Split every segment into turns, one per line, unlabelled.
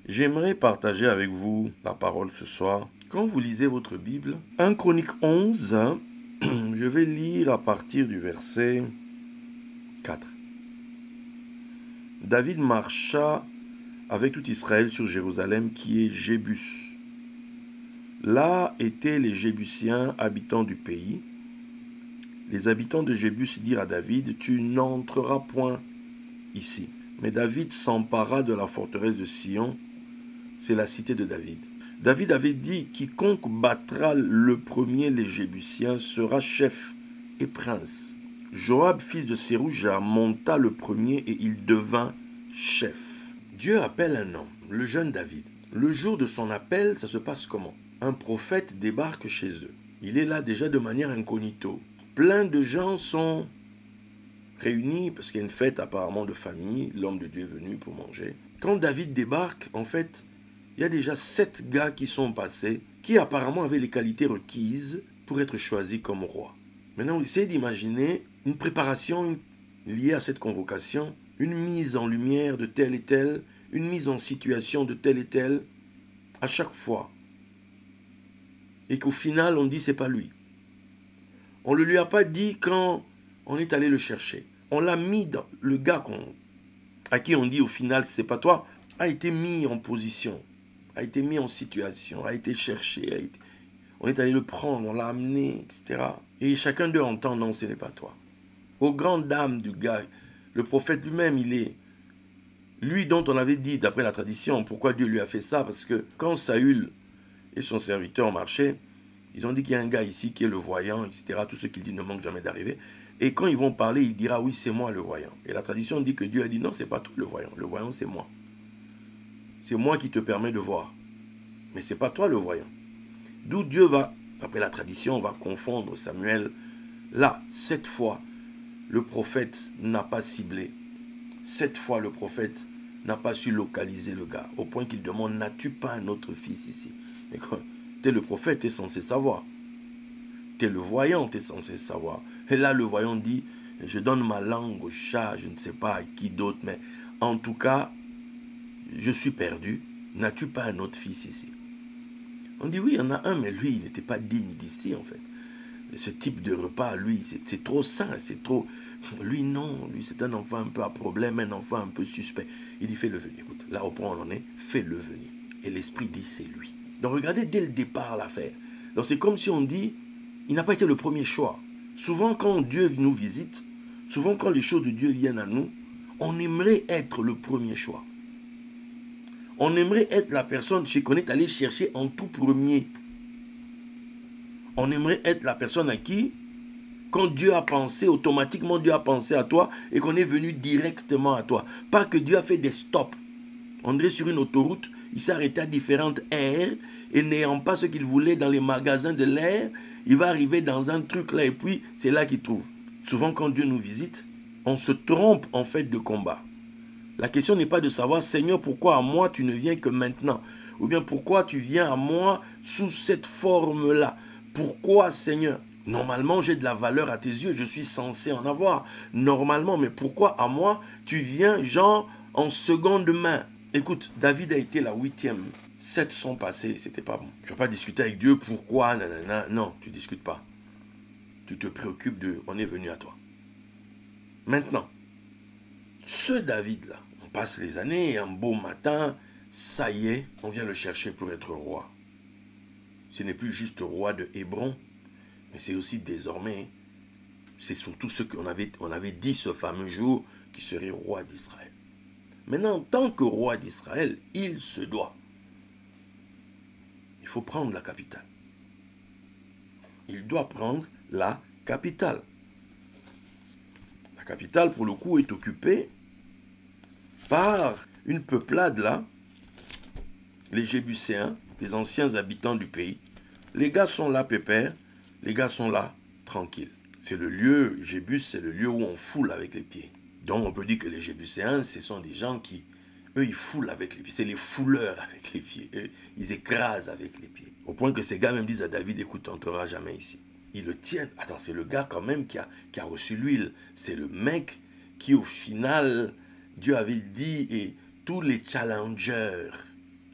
J'aimerais partager avec vous la parole ce soir. Quand vous lisez votre Bible, 1 Chronique 11, je vais lire à partir du verset 4. David marcha avec tout Israël sur Jérusalem qui est Jébus. Là étaient les Jébusiens, habitants du pays. Les habitants de Jébus dirent à David, « Tu n'entreras point ici. » Mais David s'empara de la forteresse de Sion, c'est la cité de David. David avait dit, « Quiconque battra le premier les Jébusiens sera chef et prince. » Joab, fils de Sérouja, monta le premier et il devint chef. Dieu appelle un homme, le jeune David. Le jour de son appel, ça se passe comment? Un prophète débarque chez eux. Il est là déjà de manière incognito. Plein de gens sont réunis parce qu'il y a une fête apparemment de famille. L'homme de Dieu est venu pour manger. Quand David débarque, en fait, il y a déjà 7 gars qui sont passés, qui apparemment avaient les qualités requises pour être choisis comme roi. Maintenant, essayez d'imaginer une préparation liée à cette convocation, une mise en lumière de tel et tel, une mise en situation de tel et tel, à chaque fois. Et qu'au final, on dit, c'est pas lui. On ne le lui a pas dit quand on est allé le chercher. On l'a mis dans... Le gars à qui on dit au final, c'est pas toi, a été mis en position, a été mis en situation, a été cherché, on est allé le prendre, on l'a amené, etc. Et chacun d'eux entend, non, ce n'est pas toi. Aux grandes dames du gars, le prophète lui-même, il est... Lui dont on avait dit, d'après la tradition, pourquoi Dieu lui a fait ça, parce que quand Saül et son serviteur marchaient, ils ont dit qu'il y a un gars ici qui est le voyant, etc. Tout ce qu'il dit ne manque jamais d'arriver. Et quand ils vont parler, il dira, oui, c'est moi le voyant. Et la tradition dit que Dieu a dit, non, c'est pas toi le voyant. Le voyant, c'est moi. C'est moi qui te permets de voir. Mais c'est pas toi le voyant. D'où Dieu va, après la tradition, va confondre Samuel. Là, 7 fois, le prophète n'a pas ciblé. 7 fois, le prophète n'a pas su localiser le gars. Au point qu'il demande, n'as-tu pas un autre fils ici? Mais quand tu es le prophète, tu es censé savoir. Tu es le voyant, tu es censé savoir. Et là, le voyant dit, je donne ma langue au chat, je ne sais pas à qui d'autre, mais en tout cas, je suis perdu. N'as-tu pas un autre fils ici? On dit, oui, il y en a un, mais lui, il n'était pas digne d'ici, en fait. Ce type de repas, lui, c'est trop sain, c'est trop... Lui, non, lui, c'est un enfant un peu à problème, un enfant un peu suspect. Il dit, fais-le venir. Écoute, là, au point où on en est, fais-le venir. Et l'esprit dit, c'est lui. Donc, regardez dès le départ l'affaire. Donc, c'est comme si on dit, il n'a pas été le premier choix. Souvent, quand Dieu nous visite, souvent, quand les choses de Dieu viennent à nous, on aimerait être le premier choix. On aimerait être la personne chez qu'on est allé chercher en tout premier. On aimerait être la personne à qui, quand Dieu a pensé, automatiquement Dieu a pensé à toi et qu'on est venu directement à toi. Pas que Dieu a fait des stops. On dirait sur une autoroute, il s'est arrêté à différentes aires et n'ayant pas ce qu'il voulait dans les magasins de l'air, il va arriver dans un truc là et puis c'est là qu'il trouve. Souvent quand Dieu nous visite, on se trompe en fait de combat. La question n'est pas de savoir, Seigneur, pourquoi à moi tu ne viens que maintenant? Ou bien pourquoi tu viens à moi sous cette forme-là? Pourquoi, Seigneur? Normalement, j'ai de la valeur à tes yeux, je suis censé en avoir. Normalement, mais pourquoi à moi tu viens, genre, en seconde main? Écoute, David a été la 8e. 7 sont passés, c'était pas bon. Tu ne vas pas discuter avec Dieu, pourquoi, nanana. Non, tu ne discutes pas. Tu te préoccupes de, on est venu à toi. Maintenant, ce David-là, on passe les années et un beau matin, ça y est, on vient le chercher pour être roi. Ce n'est plus juste roi de Hébron, mais c'est aussi désormais, c'est surtout ce qu'on avait dit ce fameux jour, qui serait roi d'Israël. Maintenant, en tant que roi d'Israël, il se doit. Il faut prendre la capitale. Il doit prendre la capitale. La capitale, pour le coup, est occupée par une peuplade là, les Jébuséens, les anciens habitants du pays. Les gars sont là, pépère, les gars sont là, tranquilles. C'est le lieu, Jébus, c'est le lieu où on foule avec les pieds. Donc on peut dire que les Jébuséens, ce sont des gens qui, eux, ils foulent avec les pieds. C'est les fouleurs avec les pieds. Eux, ils écrasent avec les pieds. Au point que ces gars même disent à David, écoute, on n'entrera jamais ici. Ils le tiennent. Attends, c'est le gars quand même qui a reçu l'huile. C'est le mec qui, au final, Dieu avait dit, et tous les challengers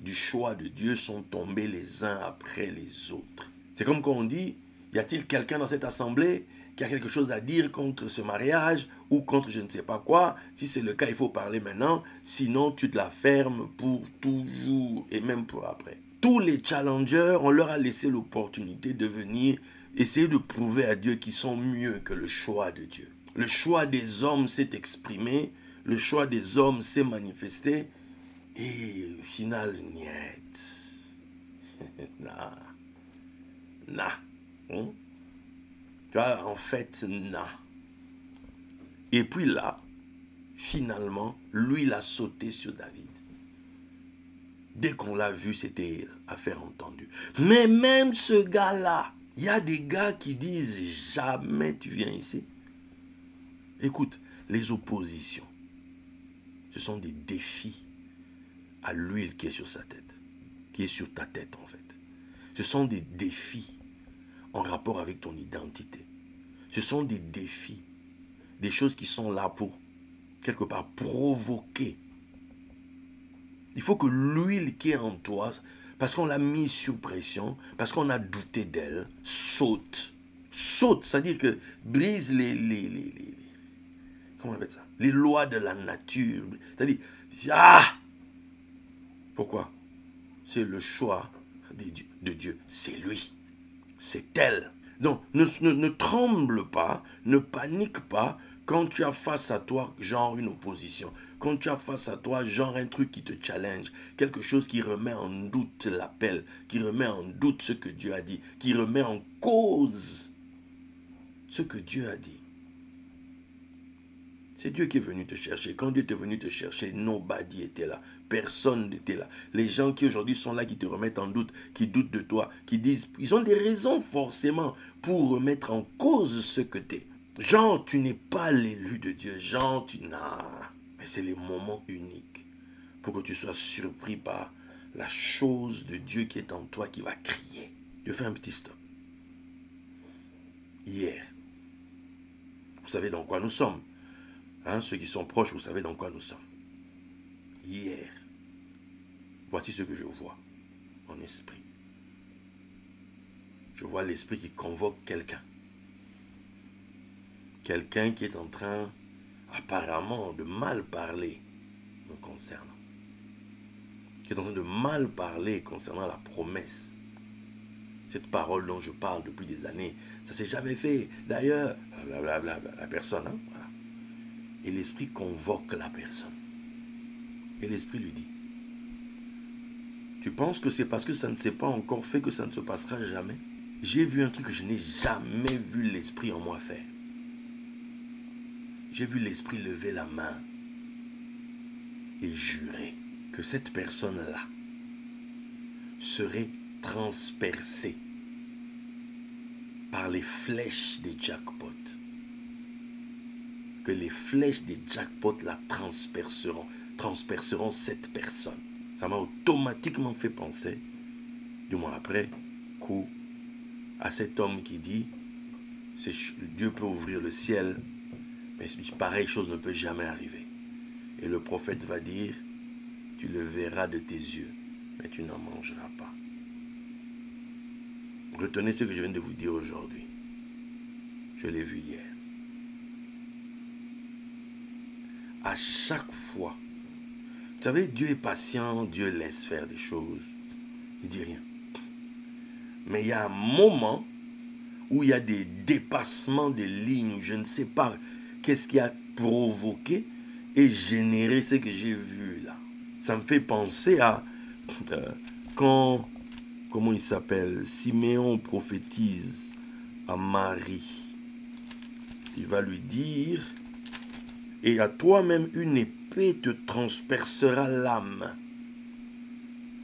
du choix de Dieu sont tombés les uns après les autres. C'est comme quand on dit, y a-t-il quelqu'un dans cette assemblée qui a quelque chose à dire contre ce mariage ou contre je ne sais pas quoi? Si c'est le cas, il faut parler maintenant, sinon tu te la fermes pour toujours et même pour après. Tous les challengers, on leur a laissé l'opportunité de venir essayer de prouver à Dieu qu'ils sont mieux que le choix de Dieu. Le choix des hommes s'est exprimé, le choix des hommes s'est manifesté, et au final, niet. Nah. Tu vois, en fait, nah. Et puis là, finalement, lui, il a sauté sur David. Dès qu'on l'a vu, c'était affaire entendue. Mais même ce gars-là, il y a des gars qui disent jamais tu viens ici. Écoute, les oppositions, ce sont des défis à l'huile qui est sur sa tête, qui est sur ta tête en fait. Ce sont des défis en rapport avec ton identité. Ce sont des défis, des choses qui sont là pour, quelque part, provoquer. Il faut que l'huile qui est en toi, parce qu'on l'a mise sous pression, parce qu'on a douté d'elle, saute. Saute, c'est-à-dire que brise comment on appelle ça? Les lois de la nature. C'est-à-dire, pourquoi? C'est le choix de Dieu. C'est lui. C'est elle. Donc, ne tremble pas, ne panique pas quand tu as face à toi, genre une opposition. Quand tu as face à toi, genre un truc qui te challenge. Quelque chose qui remet en doute l'appel, qui remet en doute ce que Dieu a dit, qui remet en cause ce que Dieu a dit. C'est Dieu qui est venu te chercher. Quand Dieu est venu te chercher, nobody était là. Personne n'était là. Les gens qui aujourd'hui sont là, qui te remettent en doute, qui doutent de toi, qui disent, ils ont des raisons forcément pour remettre en cause ce que tu es. Genre, tu n'es pas l'élu de Dieu. Genre, tu n'as... Mais c'est les moments uniques pour que tu sois surpris par la chose de Dieu qui est en toi qui va crier. Je fais un petit stop. Hier, vous savez dans quoi nous sommes. Hein, ceux qui sont proches, vous savez dans quoi nous sommes. Hier, voici ce que je vois en esprit. Je vois l'esprit qui convoque quelqu'un. Quelqu'un qui est en train, apparemment, de mal parler me concernant. Qui est en train de mal parler concernant la promesse. Cette parole dont je parle depuis des années, ça ne s'est jamais fait. D'ailleurs, blablabla, la personne, hein, voilà. Et l'esprit convoque la personne. Et l'esprit lui dit, tu penses que c'est parce que ça ne s'est pas encore fait que ça ne se passera jamais? J'ai vu un truc que je n'ai jamais vu l'esprit en moi faire. J'ai vu l'esprit lever la main et jurer que cette personne-là serait transpercée par les flèches des jackpots. Que les flèches des jackpots la transperceront cette personne. Ça m'a automatiquement fait penser, du moins après coup, à cet homme qui dit, Dieu peut ouvrir le ciel, mais pareille chose ne peut jamais arriver. Et le prophète va dire, tu le verras de tes yeux, mais tu n'en mangeras pas. Retenez ce que je viens de vous dire aujourd'hui. Je l'ai vu hier. À chaque fois, vous savez, Dieu est patient, Dieu laisse faire des choses. Il ne dit rien. Mais il y a un moment où il y a des dépassements de lignes, je ne sais pas qu'est-ce qui a provoqué et généré ce que j'ai vu là. Ça me fait penser à quand, comment il s'appelle, Siméon prophétise à Marie. Il va lui dire, et à toi-même une épée te transpercera l'âme,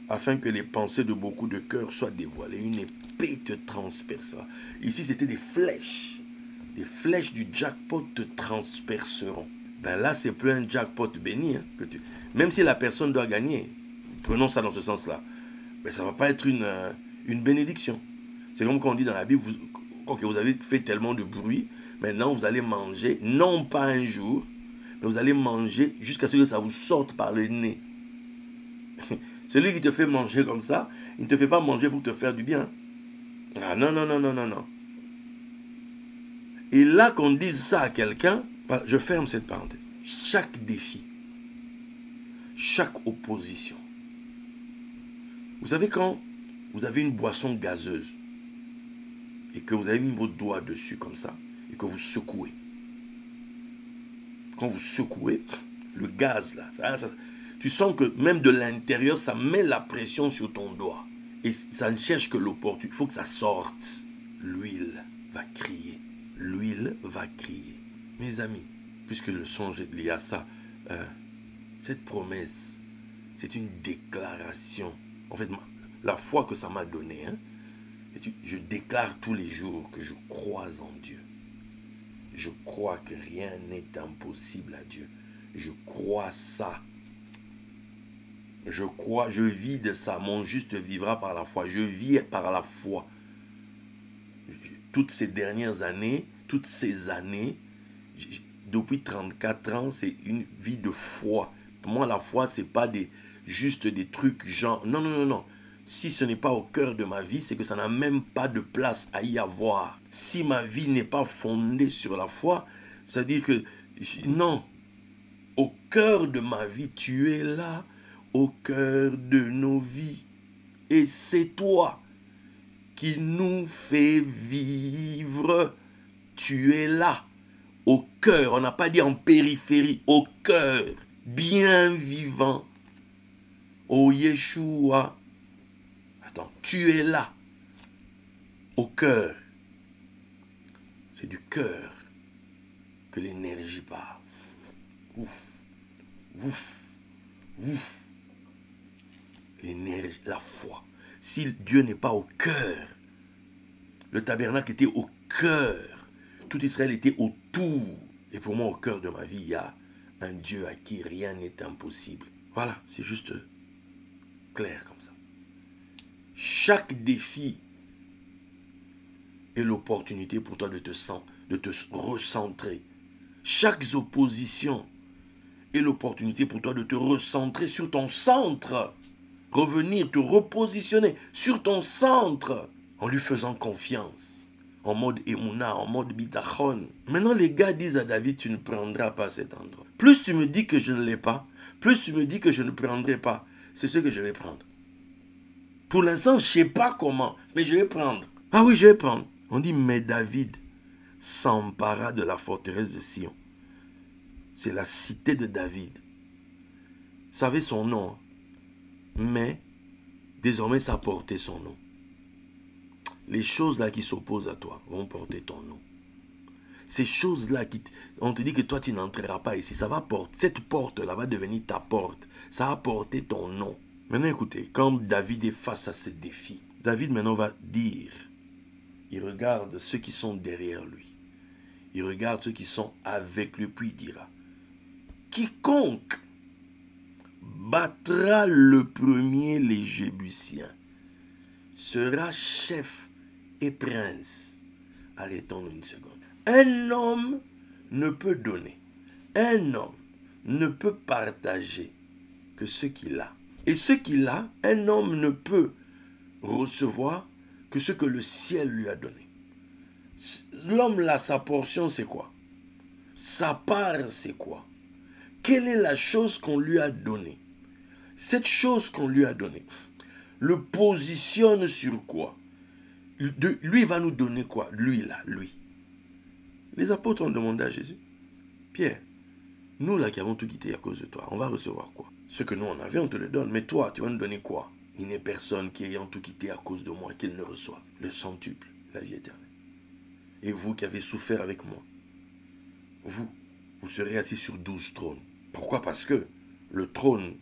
afin que les pensées de beaucoup de cœurs soient dévoilées. Une épée te transpercera. Ici, c'était des flèches. Les flèches du jackpot te transperceront. Ben là, c'est plus un jackpot béni. Hein, même si la personne doit gagner, prenons ça dans ce sens-là, mais ça ne va pas être une bénédiction. C'est comme quand on dit dans la Bible, vous avez fait tellement de bruit, maintenant vous allez manger, non pas un jour, mais vous allez manger jusqu'à ce que ça vous sorte par le nez. Celui qui te fait manger comme ça, il ne te fait pas manger pour te faire du bien. Ah non, non, non, non, non, non. Et là qu'on dise ça à quelqu'un, je ferme cette parenthèse. Chaque défi, chaque opposition. Vous savez quand vous avez une boisson gazeuse et que vous avez mis vos doigts dessus comme ça et que vous secouez. Quand vous secouez, le gaz là, tu sens que même de l'intérieur, ça met la pression sur ton doigt. Et ça ne cherche que l'opportunité. Il faut que ça sorte. L'huile va crier. L'huile va crier. Mes amis, puisque le songe est lié à ça, cette promesse, c'est une déclaration. En fait, la foi que ça m'a donnée, hein, je déclare tous les jours que je crois en Dieu. Je crois que rien n'est impossible à Dieu. Je crois ça. Je crois, je vis de ça. Mon juste vivra par la foi. Je vis par la foi. Toutes ces dernières années, toutes ces années, depuis 34 ans, c'est une vie de foi. Pour moi, la foi, ce n'est pas juste des trucs genre... Non, non, non, non. Si ce n'est pas au cœur de ma vie, c'est que ça n'a même pas de place à y avoir. Si ma vie n'est pas fondée sur la foi, c'est-à-dire que... Non. Au cœur de ma vie, tu es là. Au cœur de nos vies. Et c'est toi qui nous fait vivre. Tu es là. Au cœur. On n'a pas dit en périphérie. Au cœur. Bien vivant. Oh Yeshua. Attends, tu es là. Au cœur. C'est du cœur que l'énergie part. Ouf. Ouf. Ouf. L'énergie, la foi. Si Dieu n'est pas au cœur, le tabernacle était au cœur. Tout Israël était autour. Et pour moi, au cœur de ma vie, il y a un Dieu à qui rien n'est impossible. Voilà, c'est juste clair comme ça. Chaque défi est l'opportunité pour toi de te recentrer. Chaque opposition est l'opportunité pour toi de te recentrer sur ton centre. Revenir, te repositionner sur ton centre en lui faisant confiance. En mode Emouna, en mode Bitachon. Maintenant, les gars disent à David, tu ne prendras pas cet endroit. Plus tu me dis que je ne l'ai pas, plus tu me dis que je ne prendrai pas. C'est ce que je vais prendre. Pour l'instant, je ne sais pas comment, mais je vais prendre. Ah oui, je vais prendre. On dit, mais David s'empara de la forteresse de Sion. C'est la cité de David. Vous savez son nom. Mais désormais, ça portait son nom. Les choses là qui s'opposent à toi vont porter ton nom. Ces choses-là, on te dit que toi, tu n'entreras pas ici. Ça va porter, cette porte-là va devenir ta porte. Ça va porter ton nom. Maintenant, écoutez, quand David est face à ce défi, David maintenant va dire, il regarde ceux qui sont derrière lui. Il regarde ceux qui sont avec lui, puis il dira, quiconque battra le premier les Jébusiens sera chef et prince. Arrêtons une seconde. Un homme ne peut donner. Un homme ne peut partager que ce qu'il a. Et ce qu'il a, un homme ne peut recevoir que ce que le ciel lui a donné. L'homme là, sa portion, c'est quoi? Sa part, c'est quoi? Quelle est la chose qu'on lui a donnée? Cette chose qu'on lui a donnée, le positionne sur quoi? Lui va nous donner quoi? Lui là, lui. Les apôtres ont demandé à Jésus, Pierre, nous là qui avons tout quitté à cause de toi, on va recevoir quoi? Ce que nous on avait, on te le donne. Mais toi, tu vas nous donner quoi? Il n'est personne qui ayant tout quitté à cause de moi qu'il ne reçoive le centuple, la vie éternelle. Et vous qui avez souffert avec moi, vous serez assis sur 12 trônes. Pourquoi? Parce que le trône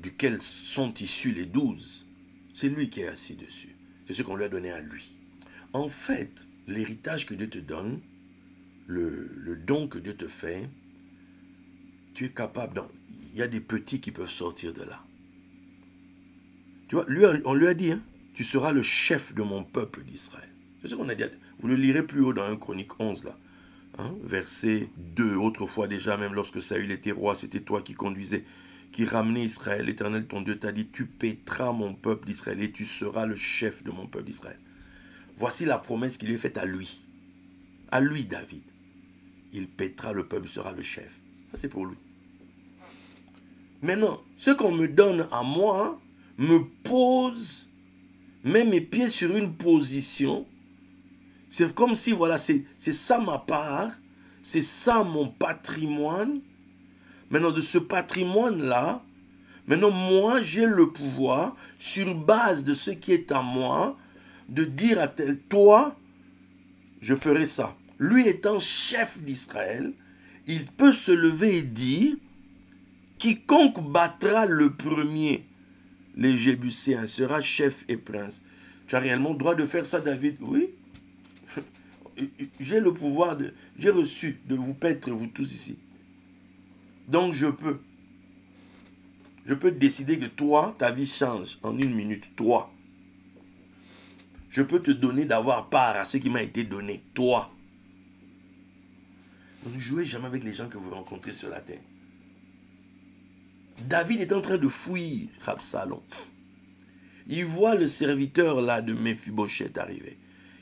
duquel sont issus les 12, c'est lui qui est assis dessus. C'est ce qu'on lui a donné à lui. En fait, l'héritage que Dieu te donne, le don que Dieu te fait, tu es capable. Il y a des petits qui peuvent sortir de là. Tu vois, on lui a dit, hein, tu seras le chef de mon peuple d'Israël. C'est ce qu'on a dit. Vous le lirez plus haut dans 1 Chronique 11, là. Hein, verset 2, autrefois déjà, même lorsque Saül était roi, c'était toi qui qui ramenait Israël, l'Éternel ton Dieu t'a dit, tu paîtras mon peuple d'Israël et tu seras le chef de mon peuple d'Israël. Voici la promesse qui lui est faite à lui David. Il paîtra le peuple, il sera le chef. Ça c'est pour lui. Maintenant, ce qu'on me donne à moi me pose, met mes pieds sur une position. C'est comme si, voilà, c'est ça ma part, c'est ça mon patrimoine. Maintenant, de ce patrimoine-là, maintenant, moi, j'ai le pouvoir, sur base de ce qui est à moi, de dire à tel, toi, je ferai ça. Lui étant chef d'Israël, il peut se lever et dire, quiconque battra le premier, les Jébuséens, sera chef et prince. Tu as réellement le droit de faire ça, David? Oui. J'ai le pouvoir, j'ai reçu de vous paître, vous tous ici. Donc je peux décider que toi, ta vie change en une minute, toi. Je peux te donner d'avoir part à ce qui m'a été donné, toi. Donc ne jouez jamais avec les gens que vous rencontrez sur la terre. David est en train de fuir Absalom. Il voit le serviteur là de Méphibosheth arriver.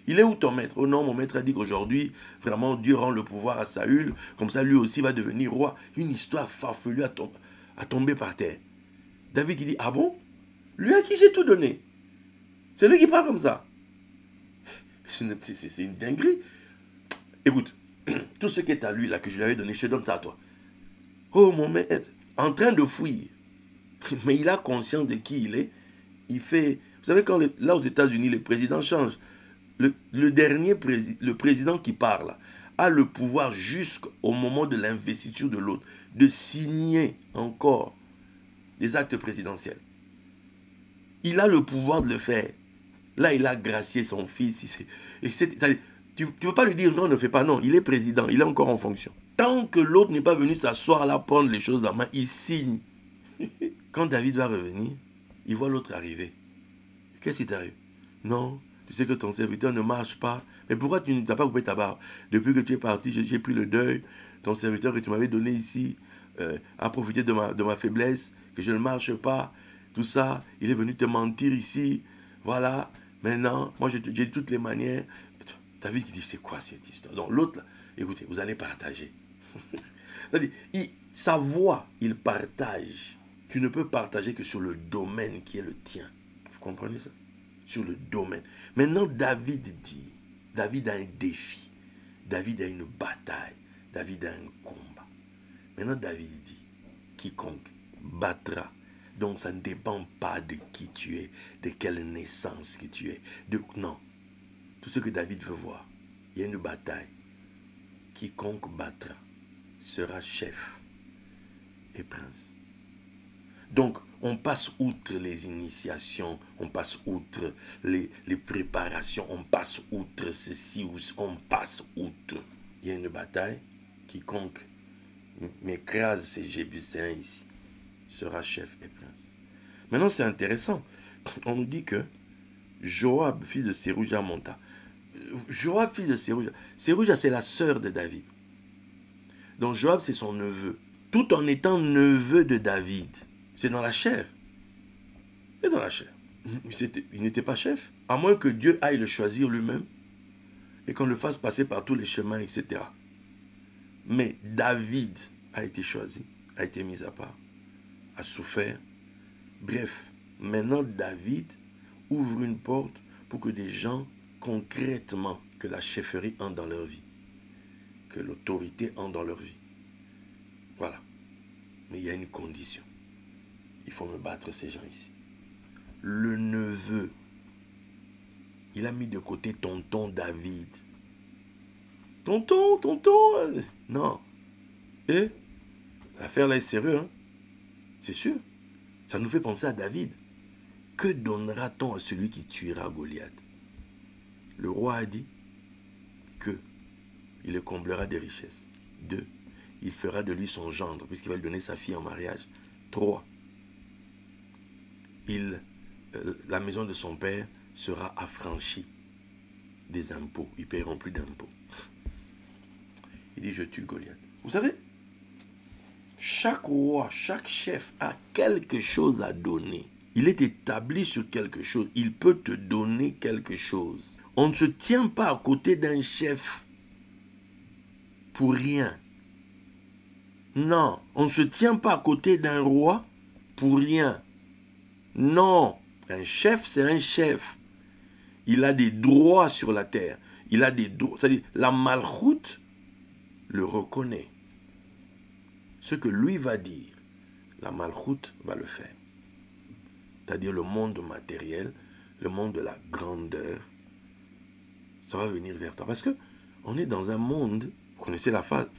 Il est où ton maître? Oh non, mon maître a dit qu'aujourd'hui, vraiment, Dieu rend le pouvoir à Saül. Comme ça, lui aussi va devenir roi. Une histoire farfelue à tomber par terre. David qui dit, ah bon? Lui à qui j'ai tout donné. C'est lui qui parle comme ça. C'est une dinguerie. Écoute, tout ce qui est à lui, là, que je lui avais donné, je te donne ça à toi. Oh, mon maître, en train de fuir. Mais il a conscience de qui il est. Il fait... Vous savez, quand là, aux États-Unis, les présidents changent. Le dernier le président qui parle a le pouvoir jusqu'au moment de l'investiture de l'autre de signer encore des actes présidentiels. Il a le pouvoir de le faire. Là, il a gracié son fils. Tu ne peux pas lui dire non, ne fais pas non. Il est président, il est encore en fonction. Tant que l'autre n'est pas venu s'asseoir là, prendre les choses en main, il signe. Quand David va revenir, il voit l'autre arriver. Qu'est-ce qui t'arrive? Non, tu sais que ton serviteur ne marche pas. Mais pourquoi tu n'as pas coupé ta barbe? Depuis que tu es parti, j'ai pris le deuil. Ton serviteur que tu m'avais donné ici a profité de ma faiblesse, que je ne marche pas. Tout ça, il est venu te mentir ici. Voilà, maintenant, moi j'ai toutes les manières. David qui dit, c'est quoi cette histoire? Donc l'autre, là, écoutez, vous allez partager. Sa voix, il partage. Tu ne peux partager que sur le domaine qui est le tien. Vous comprenez ça? Sur le domaine. Maintenant, David dit, David a un défi. David a une bataille. David a un combat. Maintenant, David dit, quiconque battra. Donc, ça ne dépend pas de qui tu es, de quelle naissance que tu es. Non. Tout ce que David veut voir, il y a une bataille. Quiconque battra sera chef et prince. Donc, on passe outre les initiations, on passe outre les préparations, on passe outre ceci, on passe outre. Il y a une bataille, quiconque m'écrase ces Jébuséens ici sera chef et prince. Maintenant, c'est intéressant. On nous dit que Joab, fils de Sérouja, monta. Joab, fils de Sérouja. Sérouja, c'est la sœur de David. Donc, Joab, c'est son neveu. Tout en étant neveu de David. C'est dans la chair. C'est dans la chair. Il n'était pas chef. À moins que Dieu aille le choisir lui-même. Et qu'on le fasse passer par tous les chemins, etc. Mais David a été choisi. A été mis à part. A souffert. Bref. Maintenant, David ouvre une porte pour que des gens, concrètement, que la chefferie entre dans leur vie. Que l'autorité entre dans leur vie. Voilà. Mais il y a une condition. Il faut me battre ces gens ici. Le neveu, il a mis de côté tonton David. Tonton. Non. Et l'affaire là est sérieuse, hein? C'est sûr. Ça nous fait penser à David. Que donnera-t-on à celui qui tuera Goliath? Le roi a dit que il le comblera des richesses. 2. Il fera de lui son gendre, puisqu'il va lui donner sa fille en mariage. 3. La maison de son père sera affranchie des impôts. Ils ne paieront plus d'impôts. Il dit, je tue Goliath. Vous savez, chaque roi, chaque chef a quelque chose à donner. Il est établi sur quelque chose. Il peut te donner quelque chose. On ne se tient pas à côté d'un chef pour rien. Non, on ne se tient pas à côté d'un roi pour rien. Non, un chef, c'est un chef. Il a des droits sur la terre. Il a des droits. C'est-à-dire, la malchoute le reconnaît. Ce que lui va dire, la malchoute va le faire. C'est-à-dire le monde matériel, le monde de la grandeur, ça va venir vers toi. Parce que on est dans un monde, vous connaissez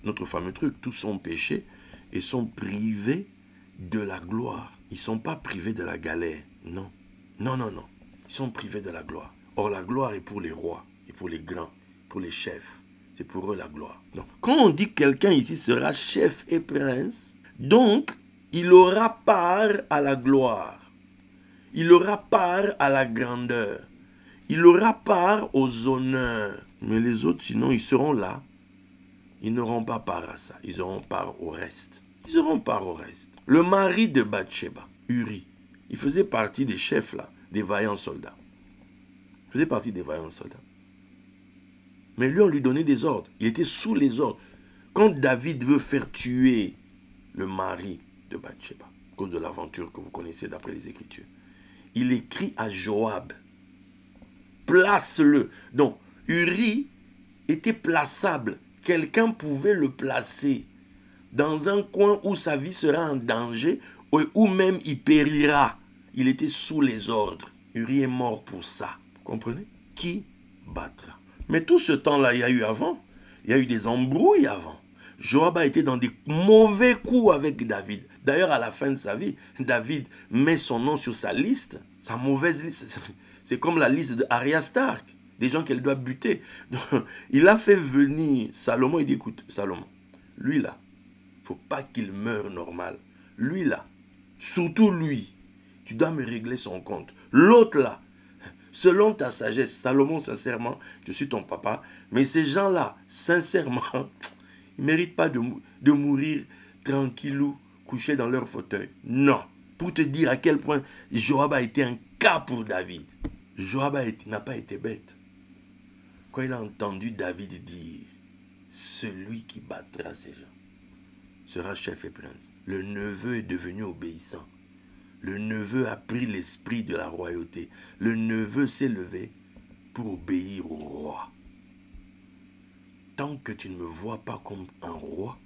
notre fameux truc, tous sont péchés et sont privés de la gloire. Ils ne sont pas privés de la galère. Non. Non, non, non. Ils sont privés de la gloire. Or, la gloire est pour les rois et pour les grands, pour les chefs. C'est pour eux la gloire. Donc, quand on dit que quelqu'un ici sera chef et prince, donc, il aura part à la gloire. Il aura part à la grandeur. Il aura part aux honneurs. Mais les autres, sinon, ils seront là. Ils n'auront pas part à ça. Ils auront part au reste. Ils auront part au reste. Le mari de Bathsheba, Uri, il faisait partie des chefs, là, des vaillants soldats. Il faisait partie des vaillants soldats. Mais lui, on lui donnait des ordres. Il était sous les ordres. Quand David veut faire tuer le mari de Bathsheba, à cause de l'aventure que vous connaissez d'après les Écritures, il écrit à Joab, place-le. Donc, Uri était plaçable. Quelqu'un pouvait le placer dans un coin où sa vie sera en danger, ou même il périra. Il était sous les ordres. Uri est mort pour ça. Vous comprenez? Qui battra? Mais tout ce temps-là, il y a eu avant. Il y a eu des embrouilles avant. Joab a été dans des mauvais coups avec David. D'ailleurs, à la fin de sa vie, David met son nom sur sa liste. Sa mauvaise liste. C'est comme la liste de Arya Stark. Des gens qu'elle doit buter. Donc, il a fait venir Salomon. Il dit, écoute, Salomon, lui là, il ne faut pas qu'il meure normal. Lui là, surtout lui, tu dois me régler son compte. L'autre là, selon ta sagesse, Salomon, sincèrement, je suis ton papa, mais ces gens-là, sincèrement, ils ne méritent pas de mourir tranquillou, couchés dans leur fauteuil. Non. Pour te dire à quel point Joab a été un cas pour David. Joab n'a pas été bête. Quand il a entendu David dire, celui qui battra ces gens sera chef et prince. Le neveu est devenu obéissant. Le neveu a pris l'esprit de la royauté. Le neveu s'est levé pour obéir au roi. Tant que tu ne me vois pas comme un roi,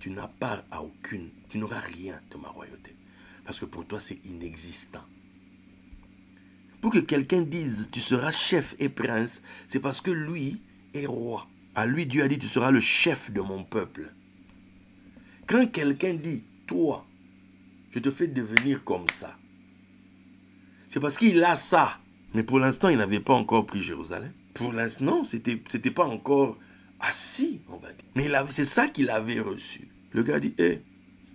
tu n'as part à aucune, tu n'auras rien de ma royauté. Parce que pour toi, c'est inexistant. Pour que quelqu'un dise, tu seras chef et prince, c'est parce que lui est roi. À lui, Dieu a dit, tu seras le chef de mon peuple. Quand quelqu'un dit, toi, je te fais devenir comme ça, c'est parce qu'il a ça. Mais pour l'instant, il n'avait pas encore pris Jérusalem. Pour l'instant, non, c'était pas encore assis, on va dire. Mais c'est ça qu'il avait reçu. Le gars dit, hé,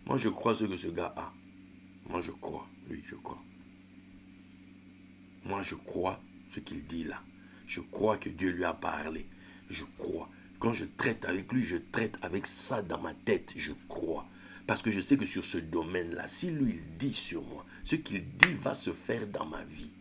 moi je crois ce que ce gars a. Moi je crois, lui je crois. Moi je crois ce qu'il dit là. Je crois que Dieu lui a parlé. Je crois. Quand je traite avec lui, je traite avec ça dans ma tête. Je crois. Parce que je sais que sur ce domaine-là, si lui il dit sur moi, ce qu'il dit va se faire dans ma vie.